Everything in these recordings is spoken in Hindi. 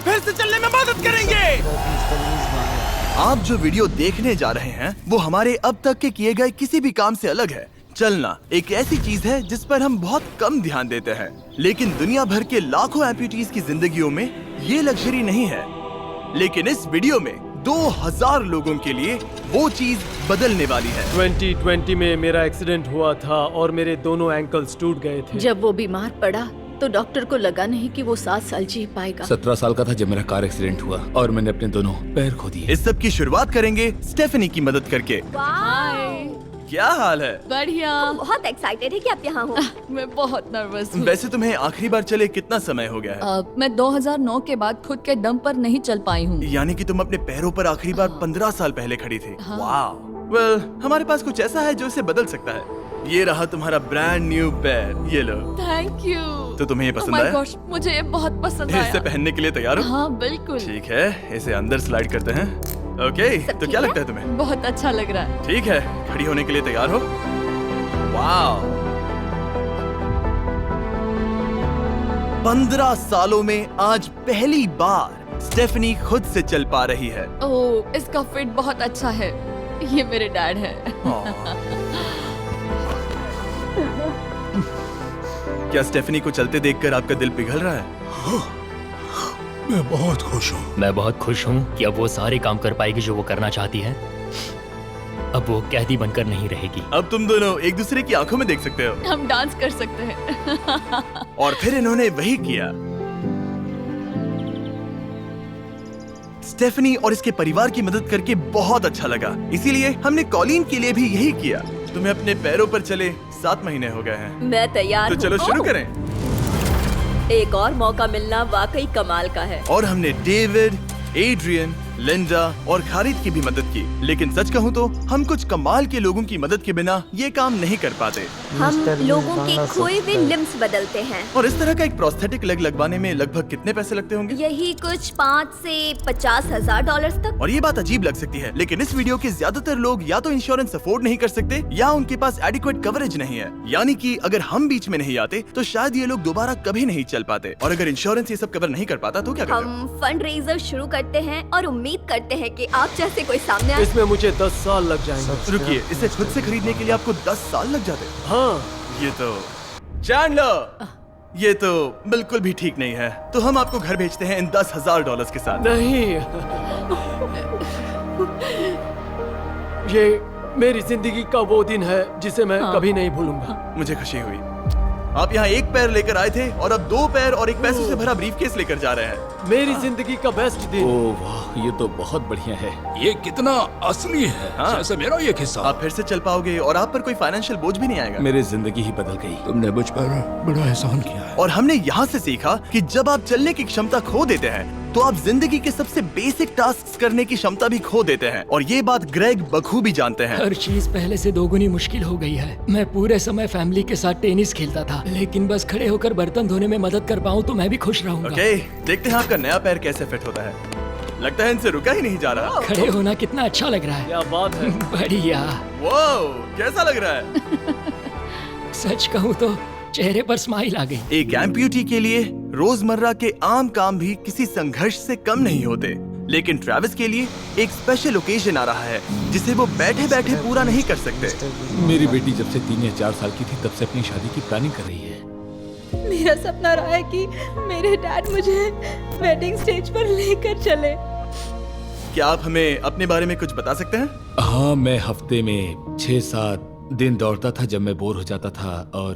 फिर से चलने में मदद करेंगे। आप जो वीडियो देखने जा रहे हैं वो हमारे अब तक के किए गए किसी भी काम से अलग है। चलना एक ऐसी चीज है जिस पर हम बहुत कम ध्यान देते हैं, लेकिन दुनिया भर के लाखों एम्पुटीज की जिंदगियों में ये लग्जरी नहीं है। लेकिन इस वीडियो में 2000 लोगों के लिए वो चीज बदलने वाली है। 2020 में मेरा एक्सीडेंट हुआ था और मेरे दोनों एंकल्स टूट गए थे। जब वो बीमार पड़ा तो डॉक्टर को लगा नहीं कि वो 7 साल जी पाएगा। 17 साल का था जब मेरा कार एक्सीडेंट हुआ और मैंने अपने दोनों पैर खो दिए। इस सब की शुरुआत करेंगे स्टेफनी की मदद करके। क्या हाल है? बढ़िया। बहुत एक्साइटेड है कि आप यहाँ हो। मैं बहुत नर्वस हूँ। वैसे तुम्हें आखिरी बार चले कितना समय हो गया है? मैं 2009 के बाद खुद के दम पर नहीं चल पाई हूँ। यानी कि तुम अपने पैरों पर आखिरी बार 15 साल पहले खड़ी थी। वाह। वेल, हमारे पास कुछ ऐसा है जो इसे बदल सकता है। ये रहा तुम्हारा ब्रांड न्यू पैर, ये लो। Thank you. तो तुम्हें ये पसंद Oh my आया? gosh, मुझे ये बहुत पसंद आया। इसे पहनने के लिए तैयार हो? हाँ बिल्कुल। ठीक है, इसे अंदर स्लाइड करते हैं। ओके, तो क्या लगता है तुम्हें? बहुत अच्छा लग रहा है। ठीक है, खड़ी होने के लिए तैयार हो? वाह। 15 सालों में आज पहली बार स्टेफनी खुद से चल पा रही है। ओह, इसका फिट बहुत अच्छा है। ये मेरे डैड है। क्या स्टेफनी को चलते देखकर आपका दिल पिघल रहा है? मैं बहुत खुश हूँ। मैं बहुत खुश हूँ कि अब वो सारे काम कर पाएगी जो वो करना चाहती है। अब वो कैदी बनकर नहीं रहेगी। अब तुम दोनों एक दूसरे की आंखों में देख सकते हो। हम डांस कर सकते हैं। और फिर इन्होंने वही किया। स्टेफनी और इसके परिवार की मदद करके बहुत अच्छा लगा, इसीलिए हमने कॉलिन के लिए भी यही किया। तुम्हें अपने पैरों पर चले 7 महीने हो गए हैं। मैं तैयार तो चलो शुरू करें। एक और मौका मिलना वाकई कमाल का है। और हमने डेविड, एड्रियन, लिंडा और खालिद की भी मदद की, लेकिन सच कहूँ तो हम कुछ कमाल के लोगों की मदद के बिना ये काम नहीं कर पाते। हम लोगों के खोए हुए लिम्स बदलते हैं। और इस तरह का एक प्रोस्थेटिक लेग लगवाने में लगभग कितने पैसे लगते होंगे? यही कुछ 5 से 50 हजार डॉलर तक। और ये बात अजीब लग सकती है, लेकिन इस वीडियो के ज्यादातर लोग या तो इंश्योरेंस अफोर्ड नहीं कर सकते या उनके पास एडिक्वेट कवरेज नहीं है। यानी कि अगर हम बीच में नहीं आते तो शायद ये लोग दोबारा कभी नहीं चल पाते। और अगर इंश्योरेंस ये सब कवर नहीं कर पाता तो क्या करते? हम फंड रेजर शुरू करते हैं और उम्मीद करते हैं कि आप जैसे कोई सामने आए। इसमें मुझे 10 साल लग जाएंगे। रुकिए, इसे खुद से खरीदने के लिए आपको 10 साल लग जाते? हाँ। ये तो चैंडलर, ये तो बिल्कुल भी ठीक नहीं है। तो हम आपको घर भेजते हैं इन $10,000 के साथ। नहीं, ये मेरी जिंदगी का वो दिन है जिसे मैं कभी नहीं भूलूंगा। मुझे खुशी हुई। आप यहाँ एक पैर लेकर आए थे और अब 2 पैर और एक पैसों से भरा ब्रीफकेस लेकर जा रहे हैं। मेरी जिंदगी का बेस्ट दिन। ओह वाह, ये तो बहुत बढ़िया है। ये कितना असली है। हाँ। जैसे मेरा ये किस्सा। आप फिर से चल पाओगे और आप पर कोई फाइनेंशियल बोझ भी नहीं आएगा। मेरी जिंदगी ही बदल गई। तुमने मुझ पर बड़ा एहसान किया है। और हमने यहाँ से सीखा कि जब आप चलने की क्षमता खो देते हैं तो आप जिंदगी के सबसे बेसिक टास्क करने की क्षमता भी खो देते हैं। और ये बात ग्रेग बखूबी जानते हैं। हर चीज पहले से दोगुनी मुश्किल हो गई है। मैं पूरे समय फैमिली के साथ टेनिस खेलता था, लेकिन बस खड़े होकर बर्तन धोने में मदद कर पाऊँ तो मैं भी खुश रहूंगा। ओके, देखते हैं आपका नया पैर कैसे फिट होता है। लगता है इनसे रुका ही नहीं जा रहा। खड़े होना कितना अच्छा लग रहा है। क्या बात है। बढ़िया। वाओ, कैसा लग रहा है? सच कहूँ तो चेहरे पर स्माइल आ गई। एक एम्प्यूटी के लिए रोजमर्रा के आम काम भी किसी संघर्ष से कम नहीं होते, लेकिन ट्रेविस के लिए एक स्पेशल ओकेजन आ रहा है जिसे वो बैठे बैठे पूरा नहीं कर सकते। मेरी बेटी जब से 3 या 4 साल की थी तब से अपनी शादी की प्लानिंग कर रही है। मेरा सपना रहा है कि मेरे डैड मुझे वेडिंग स्टेज पर लेकर चले। क्या आप हमें अपने बारे में कुछ बता सकते हैं? हाँ, मैं हफ्ते में 6-7 दिन दौड़ता था जब मैं बोर हो जाता था। और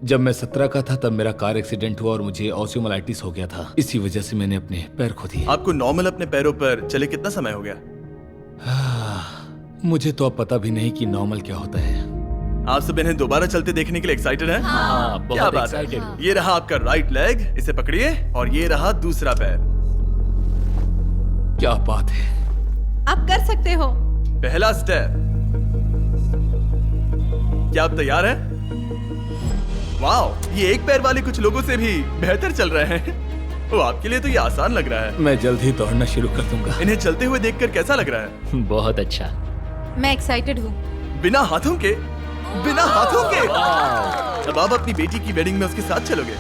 जब मैं 17 का था तब मेरा कार एक्सीडेंट हुआ और मुझे ऑस्टियोमाइलाइटिस हो गया था। इसी वजह से मैंने अपने पैर खो दिए। आपको नॉर्मल अपने पैरों पर चले कितना समय हो गया? मुझे तो अब पता भी नहीं कि नॉर्मल क्या होता है। आप सब इन्हें दोबारा चलते देखने के लिए एक्साइटेड हैं? हाँ, क्या बहुत बात है। एक्साइटेड। ये रहा आपका राइट लेग, इसे पकड़िए। और ये रहा दूसरा पैर। क्या बात है। आप कर सकते हो। पहला स्टेप। क्या आप तैयार हैं? वाओ, ये एक पैर वाले कुछ लोगों से भी बेहतर चल रहे हैं। वो आपके लिए तो ये आसान लग रहा है। मैं जल्द ही दौड़ना शुरू कर दूंगा। इन्हें चलते हुए देखकर कैसा लग रहा है? बहुत अच्छा। मैं एक्साइटेड हूँ। बिना हाथों के? बिना हाथों के? अब आप अपनी बेटी की वेडिंग में उसके साथ चलोगे?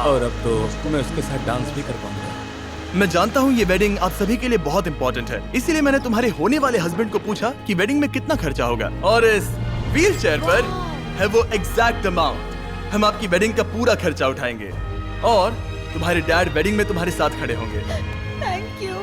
और अब तो मैं उसके साथ डांस भी कर पाऊंगा। मैं जानता हूँ ये वेडिंग आप सभी के लिए बहुत इंपॉर्टेंट है, इसीलिए मैंने तुम्हारे होने वाले हस्बैंड को पूछा कि वेडिंग में कितना खर्चा होगा, और इस व्हील चेयर पर है वो एग्जैक्ट अमाउंट। हम आपकी वेडिंग का पूरा खर्चा उठाएंगे और तुम्हारे डैड वेडिंग में तुम्हारे साथ खड़े होंगे। Thank you.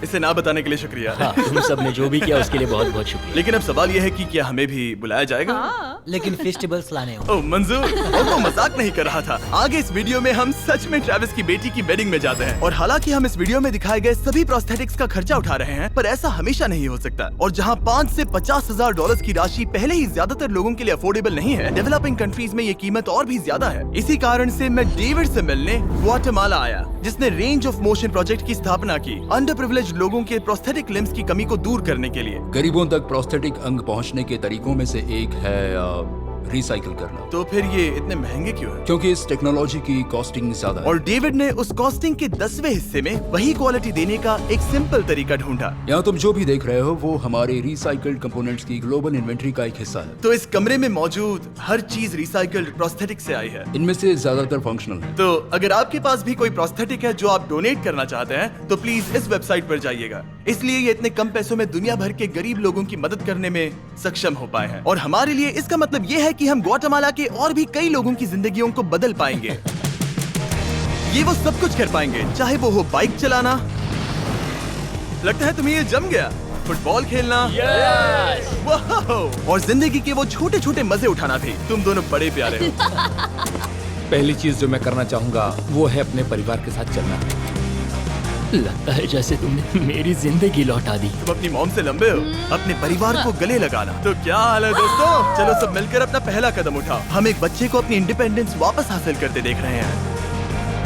इसे ना बताने के लिए शुक्रिया। हाँ, तुम सब ने जो भी किया उसके लिए बहुत बहुत शुक्रिया। लेकिन अब सवाल यह है कि क्या हमें भी बुलाया जाएगा? लेकिन फेस्टिवल्स लाने हो। ओह मंजूर, और वो मजाक नहीं कर रहा था। आगे इस वीडियो में हम सच में ट्रेविस की बेटी की वेडिंग में जाते हैं, और हालांकि हम इस वीडियो में दिखाए गए सभी प्रोस्थेटिक्स का खर्चा उठा रहे हैं, पर ऐसा हमेशा नहीं हो सकता। और जहां 5 से 50,000 डॉलर्स की राशि पहले ही ज्यादातर लोगों के लिए अफोर्डेबल नहीं है, डेवलपिंग कंट्रीज में ये कीमत और भी ज्यादा है। इसी कारण से मैं डेविड से मिलने ग्वाटेमाला आया, जिसने रेंज ऑफ मोशन प्रोजेक्ट की स्थापना की अंडर प्रिविलेज्ड लोगों के प्रोस्थेटिक लिम्स की कमी को दूर करने के लिए। गरीबों तक प्रोस्थेटिक अंग पहुंचने के तरीकों में से एक है रिसाइकिल करना। तो फिर ये इतने महंगे क्यों है? क्योंकि इस टेक्नोलॉजी की कॉस्टिंग ज्यादा है। और डेविड ने उस कॉस्टिंग के 10वें हिस्से में वही क्वालिटी देने का एक सिंपल तरीका ढूंढा। यहाँ तुम जो भी देख रहे हो वो हमारे रिसाइकल्ड कंपोनेंट्स की ग्लोबल इन्वेंट्री का एक हिस्सा है। तो इस कमरे में मौजूद हर चीज रिसाइकल्ड प्रोस्थेटिक से आई है। इनमें से ज्यादातर फंक्शनल है। तो अगर आपके पास भी कोई प्रोस्थेटिक है जो आप डोनेट करना चाहते हैं, तो प्लीज इस वेबसाइट पर जाइएगा। इसलिए ये इतने कम पैसों में दुनिया भर के गरीब लोगों की मदद करने में सक्षम हो पाए हैं। और हमारे लिए इसका मतलब ये है कि हम ग्वाटेमाला के और भी कई लोगों की जिंदगियों को बदल पाएंगे। ये वो सब कुछ कर पाएंगे, चाहे वो हो बाइक चलाना, लगता है तुम्हें ये जम गया, फुटबॉल खेलना, वाह, और जिंदगी के वो छोटे छोटे मजे उठाना भी। तुम दोनों बड़े प्यारे हो। पहली चीज जो मैं करना चाहूंगा वो है अपने परिवार के साथ चलना। लगता है जैसे तुमने मेरी जिंदगी लौटा दी। तुम अपनी मॉम से लंबे हो, अपने परिवार को गले लगाना। तो क्या हाल है दोस्तों, चलो सब मिलकर अपना पहला कदम उठाओ। हम एक बच्चे को अपनी इंडिपेंडेंस वापस हासिल करते देख रहे हैं।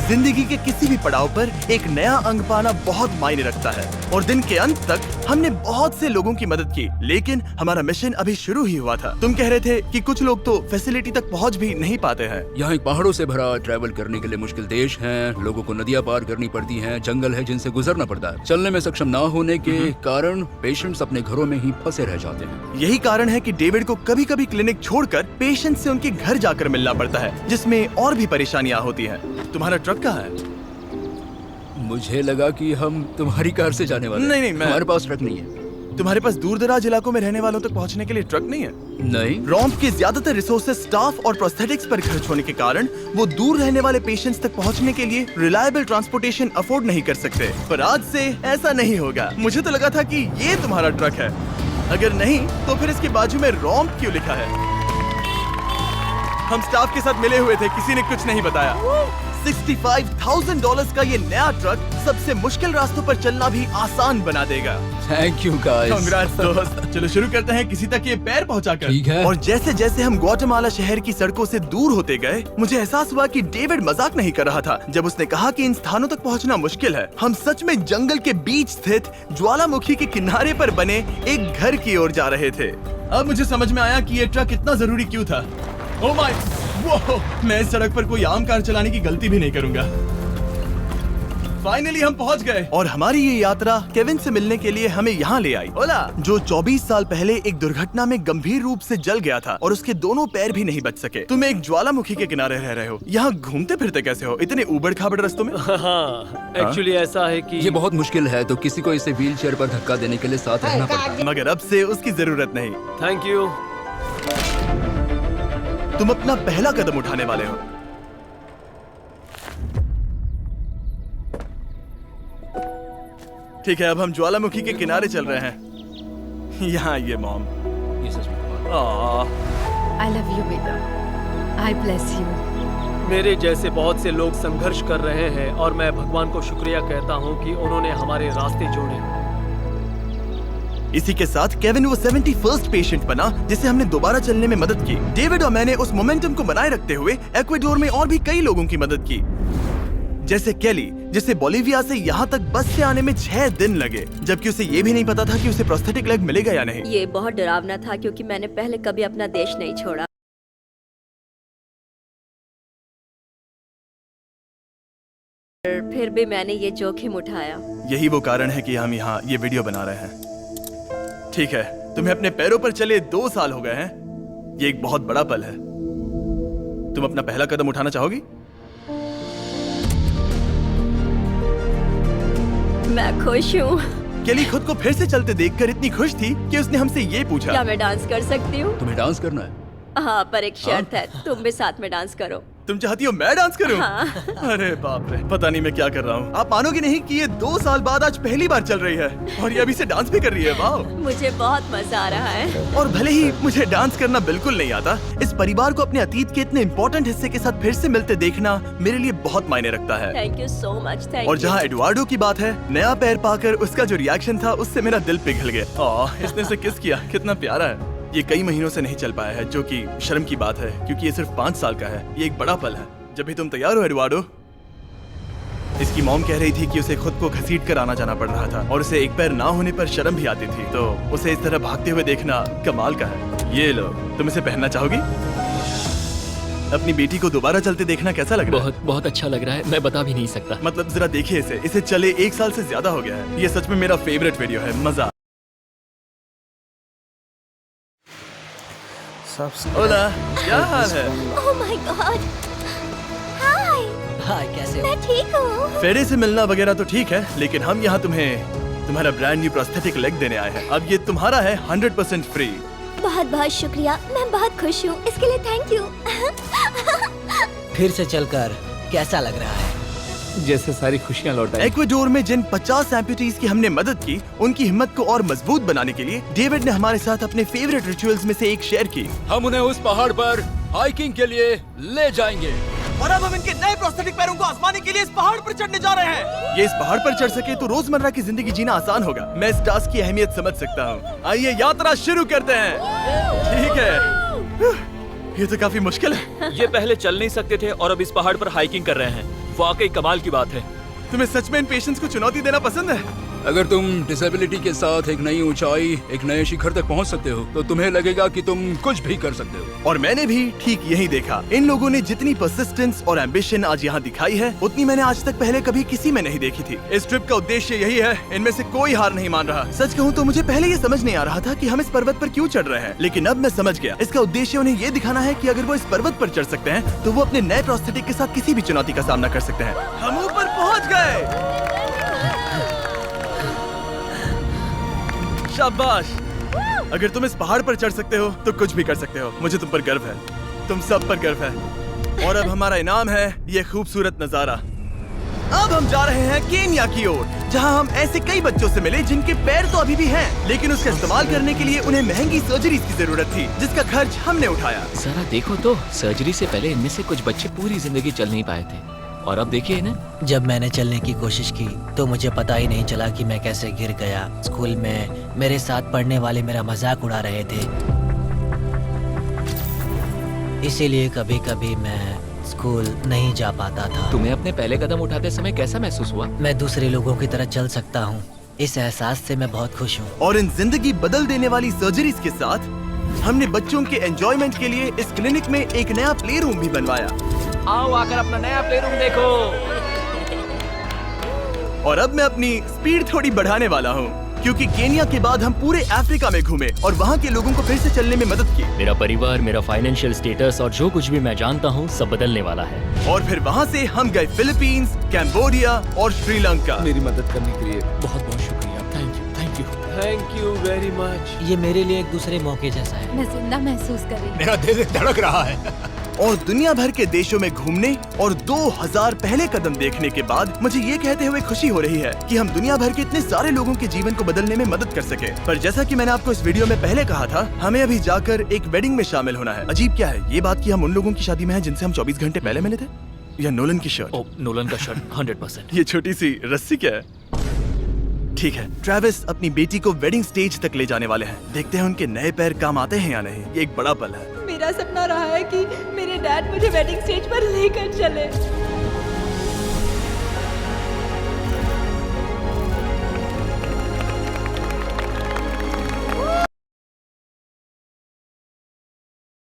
जिंदगी के किसी भी पड़ाव पर एक नया अंग पाना बहुत मायने रखता है, और दिन के अंत तक हमने बहुत से लोगों की मदद की, लेकिन हमारा मिशन अभी शुरू ही हुआ था। तुम कह रहे थे कि कुछ लोग तो फैसिलिटी तक पहुंच भी नहीं पाते हैं। यहाँ एक पहाड़ों से भरा ट्रैवल करने के लिए मुश्किल देश है, लोगों को नदियाँ पार करनी पड़ती हैं, जंगल है जिनसे गुजरना पड़ता है। चलने में सक्षम ना होने के कारण पेशेंट्स अपने घरों में ही फंसे रह जाते हैं। यही कारण है कि डेविड को कभी कभी क्लिनिक छोड़कर पेशेंट से उनके घर जाकर मिलना पड़ता है, जिसमें और भी परेशानियां होती हैं। तुम्हारा ट्रक कहाँ है? मुझे लगा कि हम तुम्हारी कार से जाने वाले हैं। नहीं, मैं- हमारे पास ट्रक नहीं है। तुम्हारे पास दूर दराज इलाकों में रहने वालों तक पहुंचने के लिए ट्रक नहीं है? नहीं। रॉम्प के ज्यादातर रिसोर्सेज स्टाफ और प्रोस्थेटिक्स पर खर्च होने के कारण वो दूर रहने वाले पेशेंट्स तक पहुंचने के लिए रिलायबल ट्रांसपोर्टेशन अफोर्ड नहीं कर सकते। पर आज से ऐसा नहीं होगा। मुझे तो लगा था कि ये तुम्हारा ट्रक है, अगर नहीं तो फिर इसके बाजू में रॉम्प क्यों लिखा है? हम स्टाफ के साथ मिले हुए थे, किसी ने कुछ नहीं बताया। $65,000 का ये नया ट्रक सबसे मुश्किल रास्तों पर चलना भी आसान बना देगा। Thank you guys. कांग्रेट्स दोस्त। चलो शुरू करते हैं किसी तक ये पैर पहुंचाकर। ठीक है। और जैसे जैसे हम ग्वाटेमाला शहर की सड़कों से दूर होते गए, मुझे एहसास हुआ कि डेविड मजाक नहीं कर रहा था जब उसने कहा कि इन स्थानों तक पहुंचना मुश्किल है। हम सच में जंगल के बीच स्थित ज्वालामुखी के किनारे पर बने एक घर की ओर जा रहे थे। अब मुझे समझ में आया कि ये ट्रक इतना जरूरी क्यों था। ओह माय, वो मैं इस सड़क पर कोई आम कार चलाने की गलती भी नहीं करूंगा। फाइनली हम पहुंच गए, और हमारी ये यात्रा केविन से मिलने के लिए हमें यहाँ ले आई। ओला, जो 24 साल पहले एक दुर्घटना में गंभीर रूप से जल गया था और उसके दोनों पैर भी नहीं बच सके। तुम एक ज्वालामुखी के किनारे रह रहे हो, यहाँ घूमते फिरते कैसे हो इतने उबड़ खाबड़ रास्तों में? हाँ, एक्चुअली ऐसा है कि ये बहुत मुश्किल है, तो किसी को इसे व्हील चेयर पर धक्का देने के लिए साथ रहना पड़ता है। मगर अब से उसकी जरूरत नहीं। Thank you. तुम अपना पहला कदम उठाने वाले हो। ठीक है, अब हम ज्वालामुखी के किनारे चल रहे हैं। यहाँ आइए मॉम। ये सच में आई लव यू बेटा, आई ब्लेस यू। मेरे जैसे बहुत से लोग संघर्ष कर रहे हैं, और मैं भगवान को शुक्रिया कहता हूँ कि उन्होंने हमारे रास्ते जोड़े। इसी के साथ केविन वो 71st पेशेंट बना जिसे हमने दोबारा चलने में मदद की। डेविड और मैंने उस मोमेंटम को बनाए रखते हुए एक्वाडोर में और भी कई लोगों की मदद की, जैसे केली, जिसे बोलिविया से यहाँ तक बस से आने में 6 दिन लगे, जबकि उसे ये भी नहीं पता था कि उसे प्रोस्थेटिक लेग मिलेगा या नहीं। ये बहुत डरावना था क्योंकि मैंने पहले कभी अपना देश नहीं छोड़ा। फिर भी मैंने ये जोखिम उठाया। यही वो कारण है कि हम यहाँ ये वीडियो बना रहे हैं। ठीक है, तुम्हें अपने पैरों पर चले 2 साल हो गए हैं। ये एक बहुत बड़ा पल है। तुम अपना पहला कदम उठाना चाहोगी? मैं खुश हूँ। केली खुद को फिर से चलते देखकर इतनी खुश थी कि उसने हमसे ये पूछा, क्या मैं डांस कर सकती हूँ? तुम्हें डांस करना है? हाँ, पर एक शर्त है, तुम भी साथ में डांस करो। तुम चाहती हो मैं डांस करूं? हाँ। अरे बाप रे, पता नहीं मैं क्या कर रहा हूँ। आप मानोगे नहीं कि ये 2 साल बाद आज पहली बार चल रही है और ये अभी से डांस भी कर रही है। वाह! मुझे बहुत मजा आ रहा है। और भले ही मुझे डांस करना बिल्कुल नहीं आता, इस परिवार को अपने अतीत के इतने इम्पोर्टेंट हिस्से के साथ फिर से मिलते देखना मेरे लिए बहुत मायने रखता है। Thank you so much. Thank और जहाँ एडुआर्डो की बात है, नया पैर पाकर उसका जो रिएक्शन था उससे मेरा दिल पिघल गया। इसने उसे किस किया, कितना प्यारा है। ये कई महीनों से नहीं चल पाया है, जो कि शर्म की बात है क्योंकि ये सिर्फ 5 साल का है। ये एक बड़ा पल है। जब भी तुम तैयार हो एडुआर्डो। इसकी मॉम कह रही थी कि उसे खुद को घसीट कर आना जाना पड़ रहा था और उसे एक पैर ना होने पर शर्म भी आती थी, तो उसे इस तरह भागते हुए देखना कमाल का है। ये लो, तुम इसे पहनना चाहोगी? अपनी बेटी को दोबारा चलते देखना कैसा लग रहा है? बहुत अच्छा लग रहा है, मैं बता भी नहीं सकता। मतलब जरा देखिए इसे चले 1 साल से ज्यादा हो गया है। ये सच में मेरा फेवरेट वीडियो है, मजा। ओला, क्या हाल है? Oh my God. हाय। हाय, कैसे हो? मैं ठीक हूँ। फेरे से मिलना वगैरह तो ठीक है, लेकिन हम यहाँ तुम्हारा ब्रांड न्यू प्रोस्थेटिक लेग देने आए हैं। अब ये तुम्हारा है 100% फ्री। बहुत बहुत शुक्रिया, मैं बहुत खुश हूँ, इसके लिए थैंक यू। फिर से चलकर कैसा लग रहा है? जैसे सारी खुशियाँ लौट आई। इक्वाडोर में जिन 50 एम्पुटीज की हमने मदद की, उनकी हिम्मत को और मजबूत बनाने के लिए डेविड ने हमारे साथ अपने फेवरेट रिचुअल्स में से एक शेयर की। हम उन्हें उस पहाड़ पर हाइकिंग के लिए ले जाएंगे। और अब हम इनके नए प्रोस्थेटिक पैरों को आजमाने के लिए इस पहाड़ पर चढ़ने जा रहे हैं। ये इस पहाड़ पर चढ़ सके तो रोजमर्रा की जिंदगी जीना आसान होगा। मैं इस टास्क की अहमियत समझ सकता हूँ। आइए यात्रा शुरू करते हैं। ठीक है, ये तो काफी मुश्किल है। ये पहले चल नहीं सकते थे और अब इस पहाड़ पर हाइकिंग कर रहे हैं। वाकई कमाल की बात है। तुम्हें सच में इन पेशेंट्स को चुनौती देना पसंद है? अगर तुम डिसेबिलिटी के साथ एक नई ऊंचाई, एक नए शिखर तक पहुंच सकते हो, तो तुम्हें लगेगा कि तुम कुछ भी कर सकते हो। और मैंने भी ठीक यही देखा। इन लोगों ने जितनी परसिस्टेंस और एम्बिशन आज यहाँ दिखाई है, उतनी मैंने आज तक पहले कभी किसी में नहीं देखी थी। इस ट्रिप का उद्देश्य यही है। इनमें से कोई हार नहीं मान रहा। सच कहूँ तो मुझे पहले ये समझ नहीं आ रहा था कि हम इस पर्वत पर क्यों चढ़ रहे हैं, लेकिन अब मैं समझ गया। इसका उद्देश्य उन्हें ये दिखाना है कि अगर वो इस पर्वत पर चढ़ सकते हैं, तो वो अपने नए प्रोस्थेटिक के साथ किसी भी चुनौती का सामना कर सकते हैं। हम ऊपर पहुँच गए। शाबाश! अगर तुम इस पहाड़ पर चढ़ सकते हो तो कुछ भी कर सकते हो। मुझे तुम पर गर्व है, तुम सब पर गर्व है। और अब हमारा इनाम है ये खूबसूरत नजारा। अब हम जा रहे हैं केन्या की ओर, जहां हम ऐसे कई बच्चों से मिले जिनके पैर तो अभी भी हैं, लेकिन उसका इस्तेमाल करने के लिए उन्हें महंगी सर्जरी की जरूरत थी, जिसका खर्च हमने उठाया। जरा देखो तो, सर्जरी से पहले इनमें से कुछ बच्चे पूरी जिंदगी चल नहीं पाए थे, और अब देखिए इन्हें। जब मैंने चलने की कोशिश की तो मुझे पता ही नहीं चला कि मैं कैसे गिर गया। स्कूल में मेरे साथ पढ़ने वाले मेरा मजाक उड़ा रहे थे, इसीलिए कभी कभी मैं स्कूल नहीं जा पाता था। तुम्हें अपने पहले कदम उठाते समय कैसा महसूस हुआ? मैं दूसरे लोगों की तरह चल सकता हूँ, इस एहसास से मैं बहुत खुश हूँ। और इन जिंदगी बदल देने वाली सर्जरीज के साथ हमने बच्चों के एंजॉयमेंट के लिए इस क्लिनिक में एक नया प्ले रूम भी बनवाया। आओ आकर अपना नया प्ले रूम देखो। और अब मैं अपनी स्पीड थोड़ी बढ़ाने वाला हूँ, क्योंकि केन्या के बाद हम पूरे अफ्रीका में घूमे और वहाँ के लोगों को फिर से चलने में मदद की। मेरा परिवार, मेरा फाइनेंशियल स्टेटस और जो कुछ भी मैं जानता हूँ सब बदलने वाला है। और फिर वहाँ से हम गए फिलीपींस, कैम्बोडिया और श्रीलंका। मेरी मदद करने के लिए बहुत बहुत शुक्रिया। Thank you, thank you, thank you very much. ये मेरे लिए एक दूसरे मौके जैसा है। मैं जिंदा महसूस कर रही हूँ। मेरा दिल धड़क रहा है। और दुनिया भर के देशों में घूमने और 2000 पहले कदम देखने के बाद मुझे ये कहते हुए खुशी हो रही है कि हम दुनिया भर के इतने सारे लोगों के जीवन को बदलने में मदद कर सके। पर जैसा कि मैंने आपको इस वीडियो में पहले कहा था, हमें अभी जाकर एक वेडिंग में शामिल होना है। अजीब क्या है ये बात कि हम उन लोगों की शादी में हैं जिनसे हम 24 घंटे पहले मिले थे। या नोलन की शर्ट। नोलन का शर्ट 100%। ये छोटी सी रस्सी क्या है? ठीक है, ट्रेविस अपनी बेटी को वेडिंग स्टेज तक ले जाने वाले हैं। देखते हैं उनके नए पैर काम आते हैं या नहीं। ये एक बड़ा पल है। मेरा सपना रहा है कि मेरे डैड मुझे वेडिंग स्टेज पर लेकर चले।